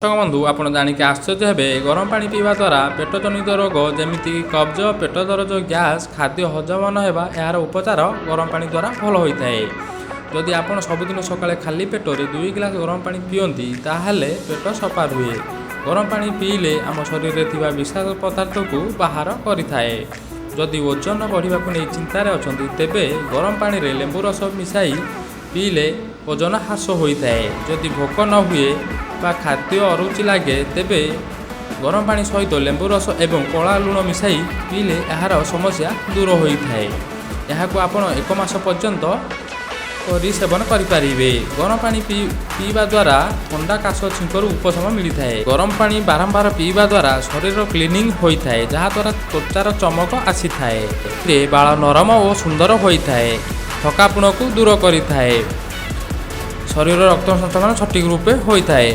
दर्शक बंधु आपण जाणिक आश्चर्य हे गरम पानी पीवा द्वारा पेट जनित रोग जमीक कब्ज पेट दरज गैस खाद्य हजम नहेबा यार उपचार गरम पानी द्वारा भल होता है। जदि आपण सबुदिन सकाळे खाली पेटरे 2 गिलास गरम पानी पियंती ताहले पेट सफा रुहे। गरम पानी पीले आम शरीर में थिबा विषाक्त पदार्थ को बाहर करिथाए। जदि ओजन बढ़िबा को नै चिंतार अछंती तेबे गरम पानी रे लेंबू रस मिसाई पीले ओजन ह्रास होता है। जदि भोक न हुए बा खाद्य अरुचि लगे तेबे गरम पानी सहित लेंबू रस एवं कला लुण मिसाई पीले यार समस्या दूर होता है। यहाँ आपण 1 मास पर्यंत सेवन करें। गरम पानी पीवा द्वारा ठंडा काश छिंकर उपशम मिलता है। गरम पानी बारंबार पीवा द्वारा शरीर क्लीनिंग होता है जहाँ द्वारा त्वचार चमक आसी थाए। बाल नरम और सुंदर होता है। थकापण को दूर करें। शरीर रक्त संचालन सठिक रूपे होता है।